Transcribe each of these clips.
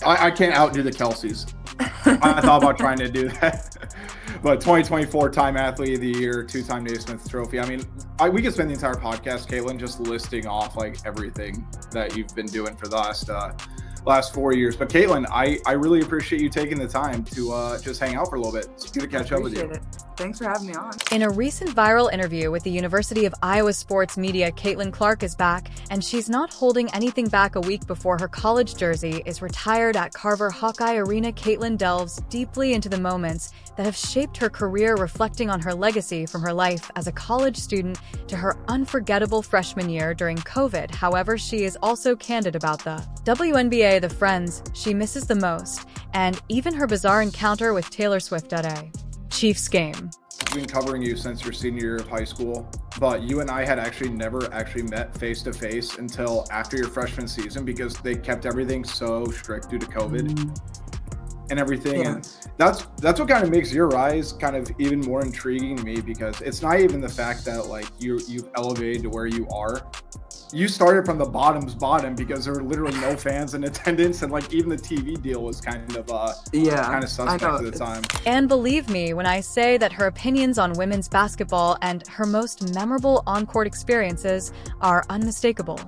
I can't outdo the Kelseys. I thought about trying to do that. But 2024 Time Athlete of the Year, 2-time Naismith Trophy. I mean, we could spend the entire podcast, Caitlin, just listing off like everything that you've been doing for the last 4 years. But Caitlin, I really appreciate you taking the time to just hang out for a little bit. It's good to catch up with you. It. Thanks for having me on. In a recent viral interview with the University of Iowa sports media, Caitlin Clark is back, and she's not holding anything back. A week before her college jersey is retired at Carver Hawkeye Arena, Caitlin delves deeply into the moments that have shaped her career, reflecting on her legacy from her life as a college student to her unforgettable freshman year during COVID. However, she is also candid about the WNBA, the friends she misses the most, and even her bizarre encounter with Taylor Swift at a Chiefs game. I've been covering you since your senior year of high school, but you and I had never met face to face until after your freshman season because they kept everything so strict due to COVID and everything. Yeah. And that's what kind of makes your rise kind of even more intriguing to me, because it's not even the fact that like you've elevated to where you are. You started from the bottom's bottom because there were literally no fans in attendance, and like even the TV deal was kind of suspect at the time. And believe me when I say that her opinions on women's basketball and her most memorable on-court experiences are unmistakable.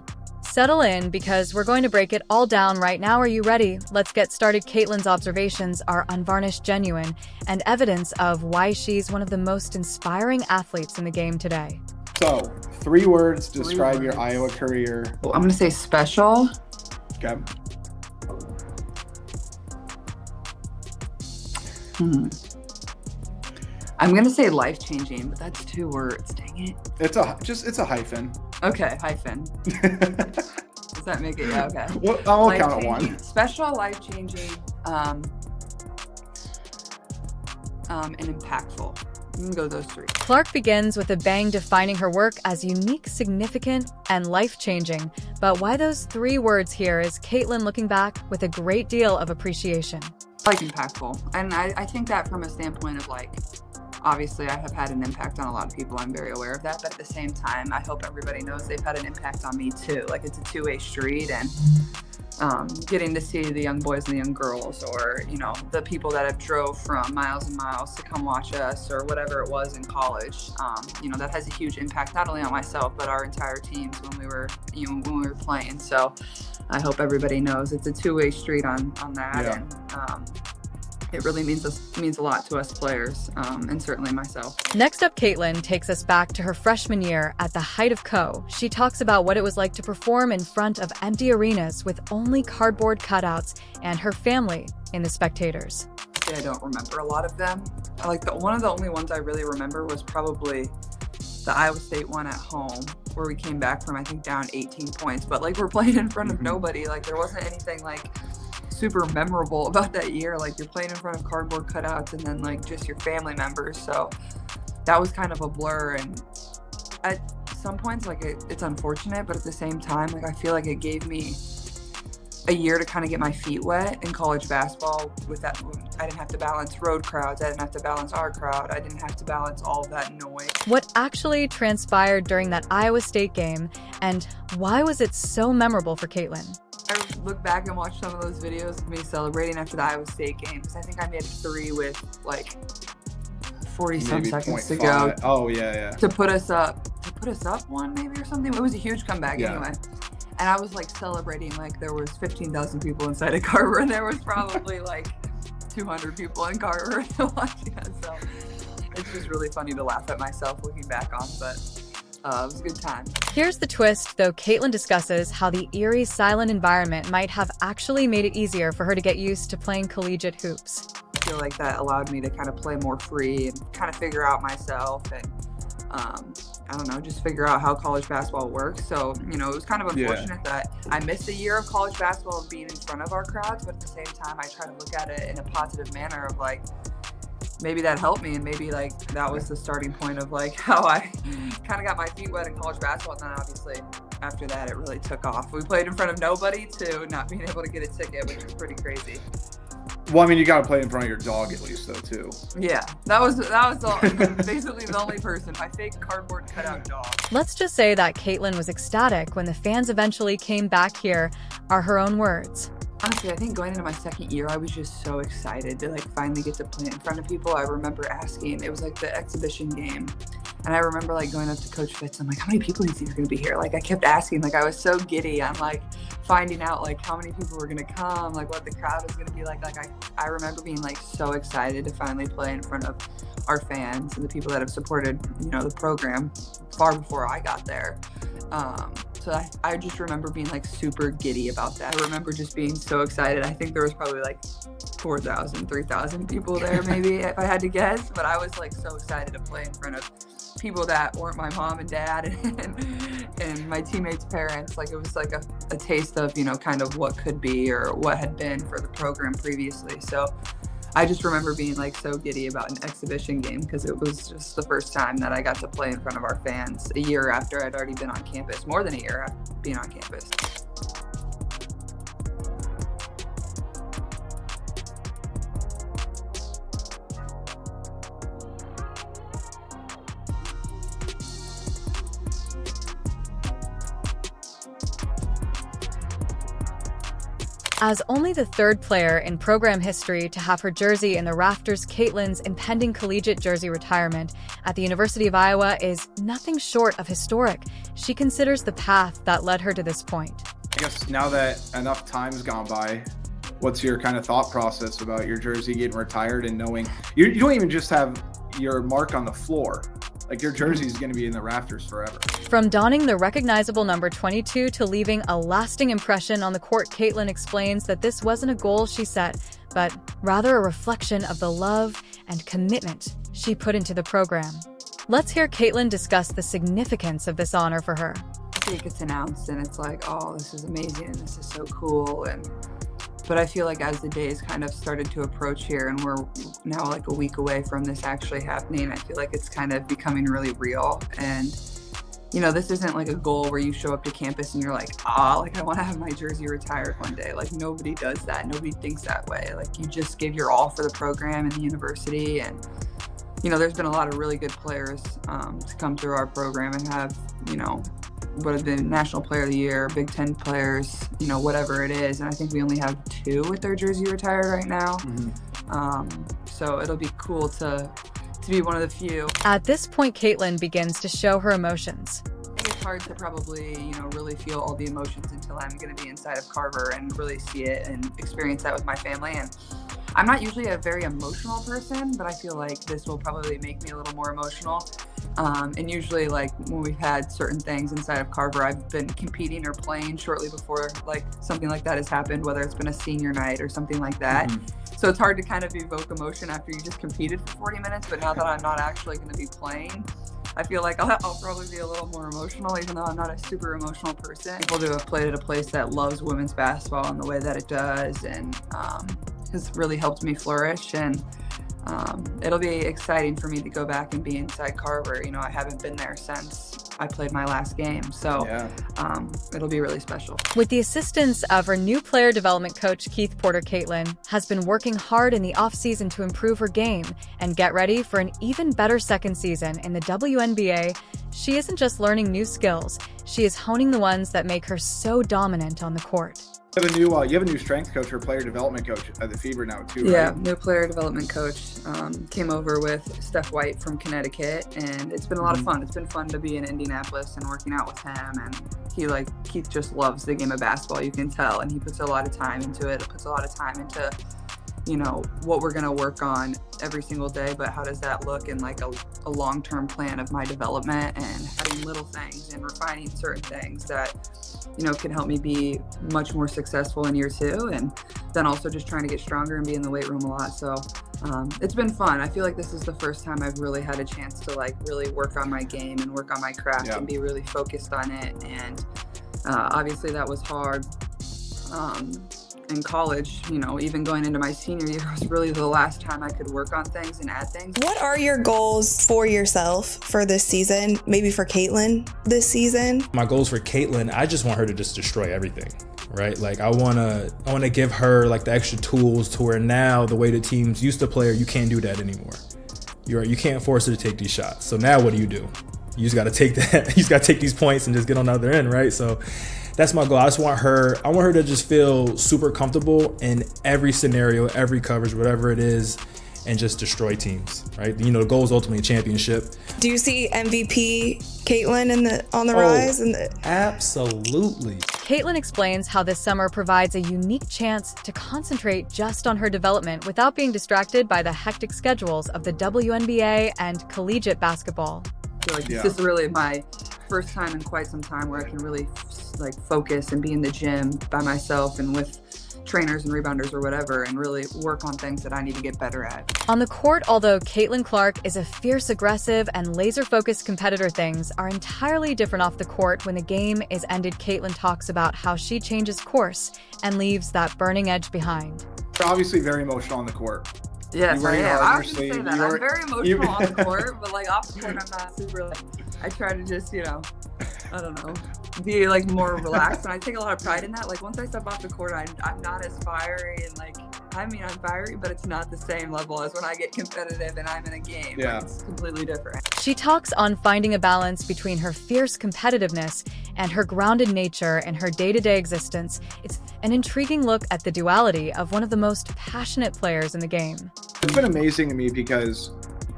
Settle in, because we're going to break it all down right now. Are you ready? Let's get started. Caitlin's observations are unvarnished, genuine, and evidence of why she's one of the most inspiring athletes in the game today. So, 3 words describe your Iowa career. Well, I'm going to say special. Okay. I'm going to say life-changing, but that's 2 words. Dang it. It's a hyphen. Okay, hyphen. Does that make it? Yeah, okay. Well, I'll count it 1. Special, life-changing, and impactful. I'm gonna go those 3. Clark begins with a bang, defining her work as unique, significant, and life-changing. But why those 3 words here is Caitlin looking back with a great deal of appreciation. Like impactful. And I think that from a standpoint of like, obviously I have had an impact on a lot of people. I'm very aware of that. But at the same time, I hope everybody knows they've had an impact on me too. Like it's a 2-way street, and getting to see the young boys and the young girls, or, you know, the people that have drove from miles and miles to come watch us, or whatever it was in college, you know, that has a huge impact, not only on myself, but our entire teams when we were playing. So I hope everybody knows it's a 2-way street on that. Yeah. And it really means a lot to us players, and certainly myself. Next up, Caitlin takes us back to her freshman year at the height of CO. She talks about what it was like to perform in front of empty arenas with only cardboard cutouts and her family in the spectators. I don't remember a lot of them. One of the only ones I really remember was probably the Iowa State one at home, where we came back from, I think, down 18 points. But like, we're playing in front of nobody. Like, there wasn't anything like super memorable about that year. Like, you're playing in front of cardboard cutouts and then like just your family members. So that was kind of a blur. And at some points, like, it's unfortunate, but at the same time, like, I feel like it gave me a year to kind of get my feet wet in college basketball. With that, I didn't have to balance road crowds. I didn't have to balance our crowd. I didn't have to balance all of that noise. What actually transpired during that Iowa State game, and why was it so memorable for Caitlin? I look back and watch some of those videos of me celebrating after the Iowa State game, because I think I made a 3 with like 40-some seconds to go. Oh yeah. To put us up 1 maybe or something. It was a huge comeback anyway. And I was like celebrating like there was 15,000 people inside of Carver, and there was probably like 200 people in Carver watching us. So it's just really funny to laugh at myself looking back on, but it was a good time. Here's the twist, though. Caitlin discusses how the eerie, silent environment might have actually made it easier for her to get used to playing collegiate hoops. I feel like that allowed me to kind of play more free and kind of figure out myself, and I don't know, just figure out how college basketball works. So, you know, it was kind of unfortunate that I missed a year of college basketball of being in front of our crowds, but at the same time, I try to look at it in a positive manner of like, maybe that helped me, and maybe like that was the starting point of like how I kind of got my feet wet in college basketball. And then obviously after that, it really took off. We played in front of nobody to not being able to get a ticket, which was pretty crazy. Well, I mean, you got to play in front of your dog at least, though, too. Yeah, that was basically the only person, my fake cardboard cutout dog. Let's just say that Caitlin was ecstatic when the fans eventually came back. Here are her own words. Honestly, I think going into my second year, I was just so excited to like finally get to play in front of people. I remember asking, it was like the exhibition game. And I remember like going up to Coach Fitz, I'm like, how many people do you think are going to be here? Like I kept asking, like I was so giddy. I'm like finding out like how many people were going to come, like what the crowd was going to be like. Like I remember being like so excited to finally play in front of our fans and the people that have supported, you know, the program far before I got there. So I just remember being like super giddy about that. I remember just being so excited. I think there was probably like 4,000, 3,000 people there maybe if I had to guess, but I was like so excited to play in front of people that weren't my mom and dad and my teammates' parents. Like it was like a taste of, you know, kind of what could be or what had been for the program previously. So I just remember being like so giddy about an exhibition game because it was just the first time that I got to play in front of our fans a year after I'd already been on campus, more than a year after being on campus. As only the third player in program history to have her jersey in the rafters, Caitlin's impending collegiate jersey retirement at the University of Iowa is nothing short of historic. She considers the path that led her to this point. I guess now that enough time's gone by, what's your kind of thought process about your jersey getting retired and knowing you don't even just have your mark on the floor? Like your jersey is going to be in the rafters forever. From donning the recognizable number 22 to leaving a lasting impression on the court, Caitlin explains that this wasn't a goal she set, but rather a reflection of the love and commitment she put into the program. Let's hear Caitlin discuss the significance of this honor for her. I think it's announced and it's like, oh, this is amazing and this is so cool. But I feel like as the days kind of started to approach here and we're now like a week away from this actually happening, I feel like it's kind of becoming really real. And, you know, this isn't like a goal where you show up to campus and you're like, like I want to have my jersey retired one day. Like nobody does that. Nobody thinks that way. Like you just give your all for the program and the university. And, you know, there's been a lot of really good players to come through our program and have, you know, what have been National Player of the Year, Big Ten players, you know, whatever it is. And I think we only have 2 with their jersey retired right now. So it'll be cool to be one of the few. At this point, Caitlin begins to show her emotions. I think it's hard to probably, you know, really feel all the emotions until I'm going to be inside of Carver and really see it and experience that with my family. And I'm not usually a very emotional person, but I feel like this will probably make me a little more emotional. And usually like when we've had certain things inside of Carver, I've been competing or playing shortly before like something like that has happened, whether it's been a senior night or something like that. So it's hard to kind of evoke emotion after you just competed for 40 minutes. But now that I'm not actually going to be playing, I feel like I'll probably be a little more emotional, even though I'm not a super emotional person. People who have played at a place that loves women's basketball in the way that it does and has really helped me flourish. And it'll be exciting for me to go back and be inside Carver. You know, I haven't been there since I played my last game. So it'll be really special. With the assistance of her new player development coach, Keith Porter, Caitlin has been working hard in the offseason to improve her game and get ready for an even better second season in the WNBA. She isn't just learning new skills, she is honing the ones that make her so dominant on the court. You have a new strength coach or player development coach at the Fever now too, right? Yeah, new player development coach. Came over with Steph White from Connecticut, and it's been a lot of fun. It's been fun to be in Indianapolis and working out with him. And Keith just loves the game of basketball, you can tell, and he puts a lot of time into it. It puts a lot of time into, you know, what we're going to work on every single day, but how does that look in like a long-term plan of my development and having little things and refining certain things that, you know, can help me be much more successful in year 2, and then also just trying to get stronger and be in the weight room a lot. So it's been fun. I feel like this is the first time I've really had a chance to like really work on my game and work on my craft and be really focused on it. And obviously that was hard. In college, you know, even going into my senior year was really the last time I could work on things and add things. What are your goals for yourself for this season? Maybe for Caitlin this season? My goals for Caitlin, I just want her to just destroy everything, right? Like I wanna give her like the extra tools to where now the way the teams used to play her, you can't do that anymore. You can't force her to take these shots. So now what do? You just gotta take that. You just gotta take these points and just get on the other end, right? So that's my goal. I want her to just feel super comfortable in every scenario, every coverage, whatever it is, and just destroy teams, right? You know, the goal is ultimately a championship. Do you see MVP Caitlin on the rise? Absolutely. Caitlin explains how this summer provides a unique chance to concentrate just on her development without being distracted by the hectic schedules of the WNBA and collegiate basketball. I feel like this is really my first time in quite some time where I can really like focus and be in the gym by myself and with trainers and rebounders or whatever, and really work on things that I need to get better at. On the court, although Caitlin Clark is a fierce, aggressive, and laser-focused competitor, things are entirely different off the court. When the game is ended, Caitlin talks about how she changes course and leaves that burning edge behind. You're obviously very emotional on the court. Yes, I am. I was going to say that. I'm very emotional on the court, but like off the court, I'm not super like, I try to just, you know, I don't know, be like more relaxed. And I take a lot of pride in that. Like once I step off the court, I'm not as fiery and like, I mean, I'm fiery, but it's not the same level as when I get competitive and I'm in a game. Yeah. Like, it's completely different. She talks on finding a balance between her fierce competitiveness and her grounded nature in her day-to-day existence. It's an intriguing look at the duality of one of the most passionate players in the game. It's been amazing to me because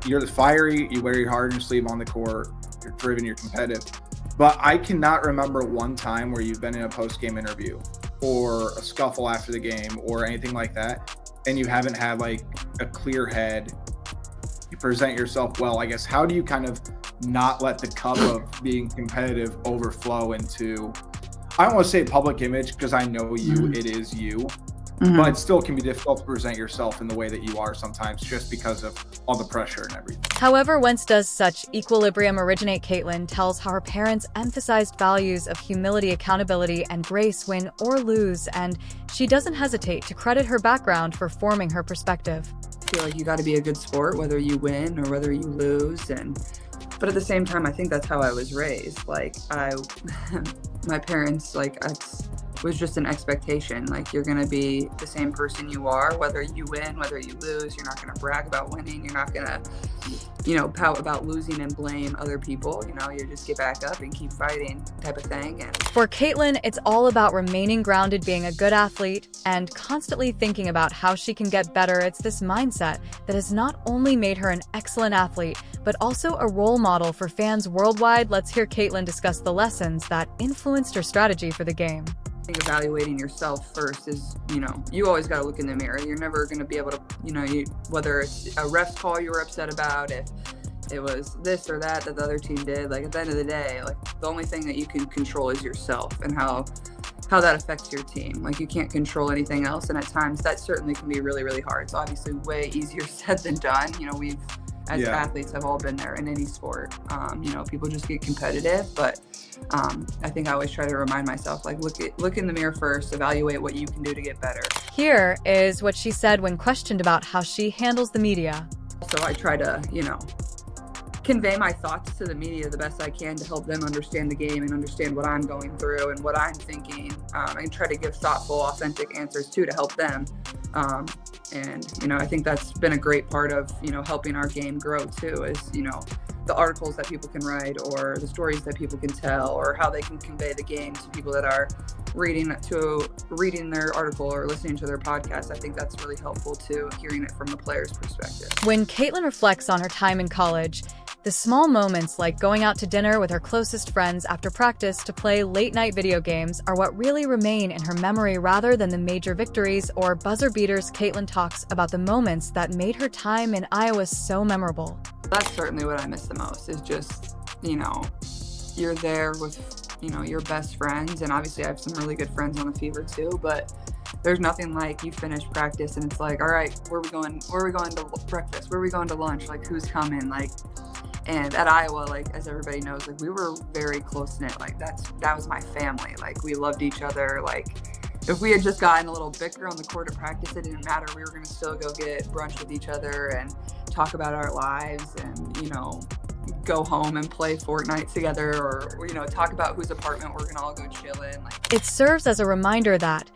you're the fiery, you wear your heart on your sleeve on the court, you're driven, you're competitive. But I cannot remember one time where you've been in a post-game interview or a scuffle after the game or anything like that, and you haven't had like a clear head. You present yourself well. I guess, how do you kind of not let the cup of being competitive overflow into, I don't want to say public image because I know you, it is you. But it still can be difficult to present yourself in the way that you are sometimes just because of all the pressure and everything. However, whence does such equilibrium originate? Caitlin tells how her parents emphasized values of humility, accountability, and grace win or lose, and she doesn't hesitate to credit her background for forming her perspective. I feel like you got to be a good sport, whether you win or whether you lose, but at the same time, I think that's how I was raised. Like my parents, like was just an expectation. Like you're going to be the same person you are, whether you win, whether you lose. You're not going to brag about winning. You're not going to, you know, pout about losing and blame other people. You know, you just get back up and keep fighting type of thing. And for Caitlin, it's all about remaining grounded, being a good athlete, and constantly thinking about how she can get better. It's this mindset that has not only made her an excellent athlete, but also a role model for fans worldwide. Let's hear Caitlin discuss the lessons that influenced her strategy for the game. I think evaluating yourself first is, you know, you always got to look in the mirror. You're never going to be able to, you know, whether it's a ref's call you were upset about, if it was this or that the other team did, like at the end of the day, like the only thing that you can control is yourself and how that affects your team. Like you can't control anything else. And at times that certainly can be really, really hard. It's obviously way easier said than done. You know, we've, as athletes, have all been there in any sport. You know, people just get competitive, but I think I always try to remind myself, like, look in the mirror first, evaluate what you can do to get better. Here is what she said when questioned about how she handles the media. So I try to, you know, convey my thoughts to the media the best I can to help them understand the game and understand what I'm going through and what I'm thinking, and try to give thoughtful, authentic answers too to help them. And, you know, I think that's been a great part of, you know, helping our game grow too, is, you know, the articles that people can write or the stories that people can tell or how they can convey the game to people that are reading their article or listening to their podcast. I think that's really helpful too, hearing it from the player's perspective. When Caitlin reflects on her time in college, the small moments like going out to dinner with her closest friends after practice to play late-night video games are what really remain in her memory rather than the major victories or buzzer beaters. Caitlin talks about the moments that made her time in Iowa so memorable. That's certainly what I miss the most, is just, you know, you're there with, you know, your best friends. And obviously I have some really good friends on the Fever too, but there's nothing like you finish practice and it's like, all right, where are we going to breakfast? Where are we going to lunch? Like, who's coming? Like, and at Iowa, like, as everybody knows, like, we were very close-knit. Like, that was my family. Like, we loved each other. Like, if we had just gotten a little bicker on the court at practice, it didn't matter. We were going to still go get brunch with each other and talk about our lives and, you know, go home and play Fortnite together, or, you know, talk about whose apartment we're going to all go chill in. Like, it serves as a reminder that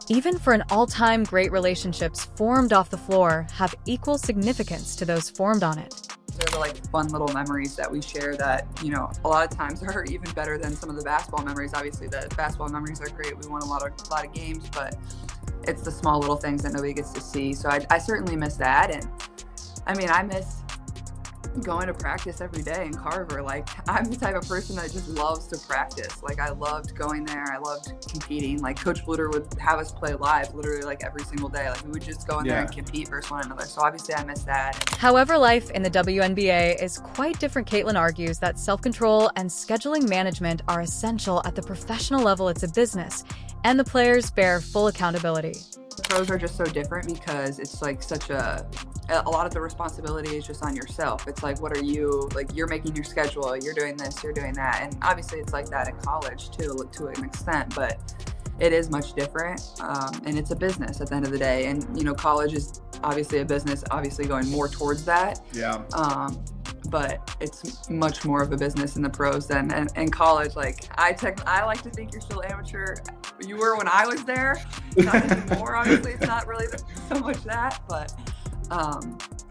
even for an all-time great, relationships formed off the floor have equal significance to those formed on it. They're the like fun little memories that we share that, you know, a lot of times are even better than some of the basketball memories. Obviously the basketball memories are great. We won a lot of games, but it's the small little things that nobody gets to see. So I certainly miss that. And I mean, I miss going to practice every day in Carver. Like, I'm the type of person that just loves to practice. Like, I loved going there. I loved competing. Like, Coach Bluter would have us play live literally like every single day. Like, we would just go in there and compete versus one another. So obviously I miss that. However, life in the WNBA is quite different. Caitlin argues that self-control and scheduling management are essential at the professional level. It's a business, and the players bear full accountability. The pros are just so different because it's like such a lot of the responsibility is just on yourself. It's like, what are you, like, you're making your schedule, you're doing this, you're doing that. And obviously it's like that in college too, to an extent, but it is much different. And it's a business at the end of the day. And, you know, college is obviously a business, obviously going more towards that. Yeah. But it's much more of a business in the pros than in college. Like, I like to think you're still amateur. You were when I was there, not anymore. Obviously, it's not really so much that, but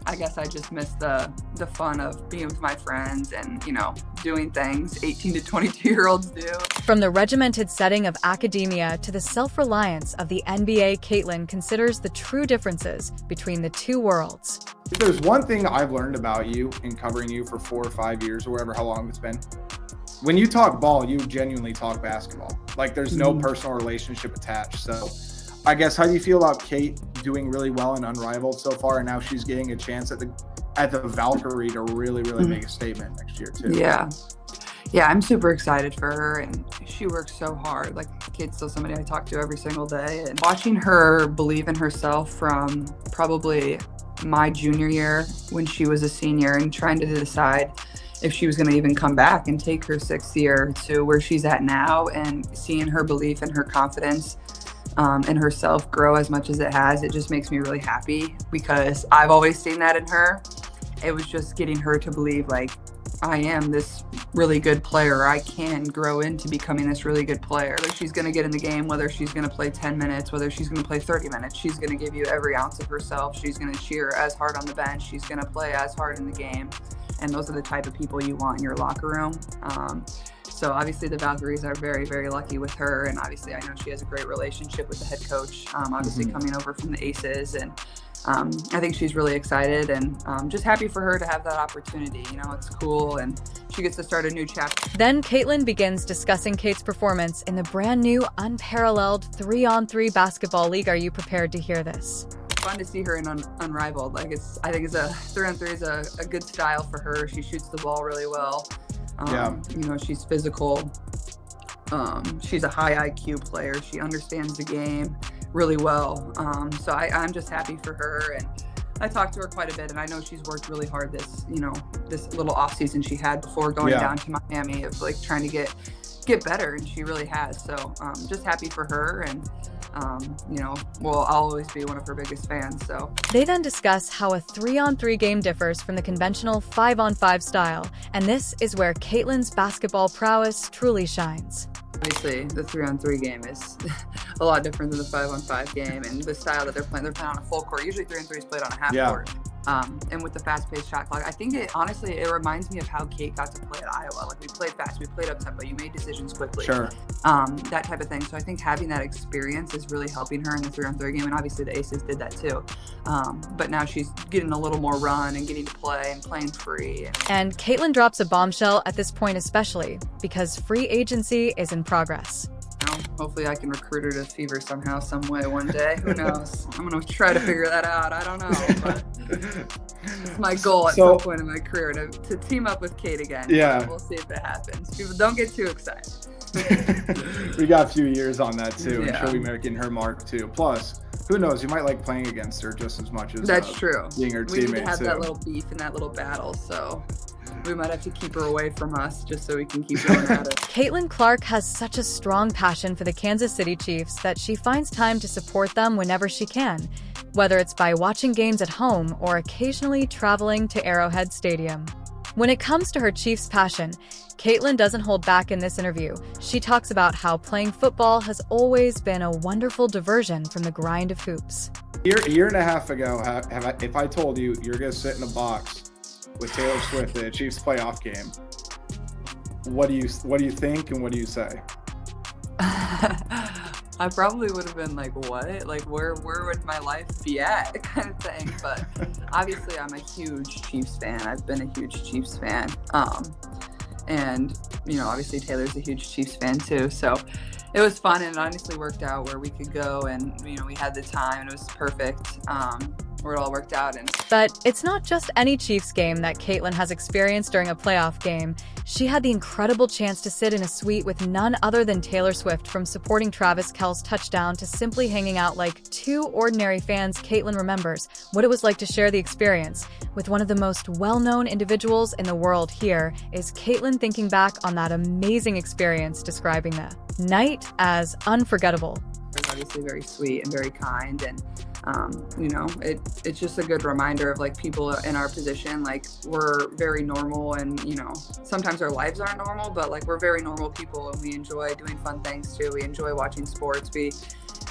I guess I just miss the fun of being with my friends and, you know, doing things 18 to 22-year-olds do. From the regimented setting of academia to the self-reliance of the NBA, Caitlin considers the true differences between the two worlds. If there's one thing I've learned about you in covering you for 4 or 5 years or whatever, how long it's been, when you talk ball, you genuinely talk basketball. Like, there's no personal relationship attached. So I guess, how do you feel about Kate doing really well and Unrivaled so far, and now she's getting a chance at the Valkyrie to really make a statement next year too? Yeah, I'm super excited for her, and she works so hard. Like, Kate's still somebody I talk to every single day, and watching her believe in herself from probably my junior year when she was a senior and trying to decide if she was going to even come back and take her 6th year to where she's at now, and seeing her belief and her confidence and herself grow as much as it has, it just makes me really happy because I've always seen that in her. It was just getting her to believe, like, I am this really good player. I can grow into becoming this really good player. Like, she's going to get in the game, whether she's going to play 10 minutes, whether she's going to play 30 minutes. She's going to give you every ounce of herself. She's going to cheer as hard on the bench. She's going to play as hard in the game. And those are the type of people you want in your locker room. So obviously the Valkyries are very, very lucky with her. And obviously I know she has a great relationship with the head coach, obviously coming over from the Aces. And I think she's really excited and just happy for her to have that opportunity. You know, it's cool, and she gets to start a new chapter. Then Caitlin begins discussing Kate's performance in the brand new, unparalleled 3-on-3 basketball league. Are you prepared to hear this? Fun to see her in Unrivaled. Like, I think it's a 3-on-3 is a good style for her. She shoots the ball really well. You know, she's physical. She's a high IQ player. She understands the game really well. So I'm just happy for her, and I talked to her quite a bit, and I know she's worked really hard this little off season she had before going down to Miami of like trying to get better, and she really has. So just happy for her, and you know, well, I'll always be one of her biggest fans. So they then discuss how a 3-on-3 game differs from the conventional 5-on-5 style, and this is where Caitlin's basketball prowess truly shines. Obviously, the 3-on-3 game is a lot different than the 5-on-5 game, and the style that they're playing on a full court. Usually 3-on-3 is played on a half court. And with the fast-paced shot clock, I think it reminds me of how Kate got to play at Iowa. Like, we played fast, we played up-tempo, you made decisions quickly. Sure. That type of thing. So I think having that experience is really helping her in the 3-on-3 game, and obviously the Aces did that too. But now she's getting a little more run and getting to play and playing free. And Caitlin drops a bombshell at this point, especially because free agency is in progress. Hopefully I can recruit her to Fever somehow, some way, one day. Who knows? I'm going to try to figure that out. I don't know. But it's my goal at some point in my career to team up with Kate again. Yeah. We'll see if it happens. People don't get too excited. We got a few years on that too. Yeah. I'm sure we're making her mark too. Plus, who knows? You might like playing against her just as much as that's true. Being her teammate. We need to have that little beef and that little battle. So we might have to keep her away from us just so we can keep going at it. Caitlin Clark has such a strong passion for the Kansas City Chiefs that she finds time to support them whenever she can, whether it's by watching games at home or occasionally traveling to Arrowhead Stadium. When it comes to her Chiefs passion, Caitlin doesn't hold back in this interview. She talks about how playing football has always been a wonderful diversion from the grind of hoops. A year and a half ago, if I told you you're going to sit in a box with Taylor Swift in a Chiefs playoff game, what do you think and what do you say? I probably would have been like, what? Like, where would my life be at? Kind of thing. But obviously, I'm a huge Chiefs fan. I've been a huge Chiefs fan. And, you know, obviously Taylor's a huge Chiefs fan too. So it was fun, and it honestly worked out where we could go, and, you know, we had the time, and it was perfect. Where it all worked out. But it's not just any Chiefs game that Caitlin has experienced during a playoff game. She had the incredible chance to sit in a suite with none other than Taylor Swift, from supporting Travis Kelce's touchdown to simply hanging out like two ordinary fans. Caitlin remembers what it was like to share the experience with one of the most well-known individuals in the world. Here is Caitlin thinking back on that amazing experience, describing the night as unforgettable. It was obviously very sweet and very kind, and you know, it's just a good reminder of like people in our position, like we're very normal, and, you know, sometimes our lives aren't normal, but like we're very normal people, and we enjoy doing fun things too. We enjoy watching sports, we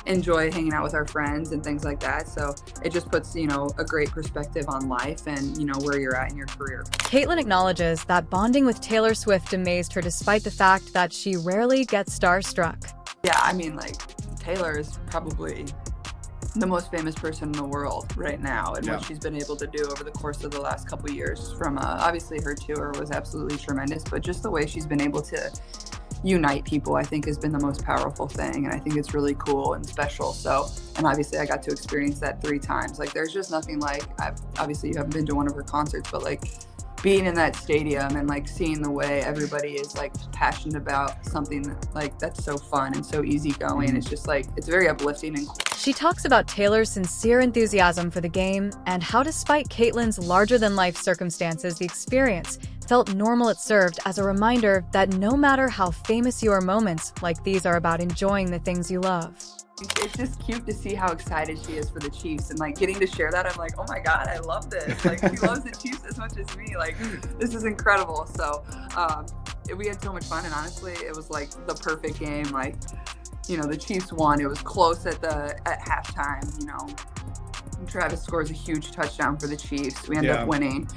enjoy hanging out with our friends and things like that. So it just puts, you know, a great perspective on life and, you know, where you're at in your career. Caitlin acknowledges that bonding with Taylor Swift amazed her, despite the fact that she rarely gets starstruck. Yeah, I mean, like, Taylor is probably the most famous person in the world right now, and what she's been able to do over the course of the last couple of years. From obviously her tour was absolutely tremendous, but just the way she's been able to unite people, I think, has been the most powerful thing, and I think it's really cool and special. So, and obviously I got to experience that 3 times. Like, there's just nothing like, obviously you haven't been to one of her concerts, but like being in that stadium and like seeing the way everybody is like passionate about something like that's so fun and so easygoing, it's just like, it's very uplifting and cool. She talks about Taylor's sincere enthusiasm for the game and how, despite Caitlin's larger-than-life circumstances, the experience felt normal. It served as a reminder that no matter how famous you are, moments like these are about enjoying the things you love. It's just cute to see how excited she is for the Chiefs, and like getting to share that, I'm like, oh my God, I love this. Like, she loves the Chiefs as much as me. Like, this is incredible. So we had so much fun, and honestly, it was like the perfect game. Like, you know, the Chiefs won. It was close at halftime, you know. Travis scores a huge touchdown for the Chiefs. We end up winning.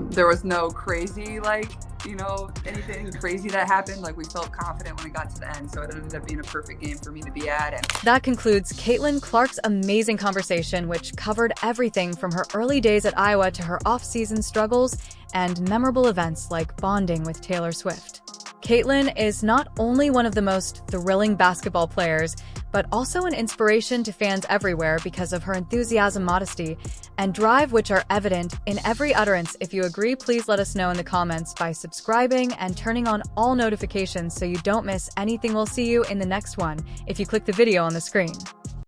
There was no crazy, like, you know, anything crazy that happened. Like, we felt confident when it got to the end, so it ended up being a perfect game for me to be at. And that concludes Caitlin Clark's amazing conversation, which covered everything from her early days at Iowa to her off-season struggles and memorable events like bonding with Taylor Swift. Caitlin is not only one of the most thrilling basketball players, but also an inspiration to fans everywhere because of her enthusiasm, modesty, and drive, which are evident in every utterance. If you agree, please let us know in the comments by subscribing and turning on all notifications so you don't miss anything. We'll see you in the next one if you click the video on the screen.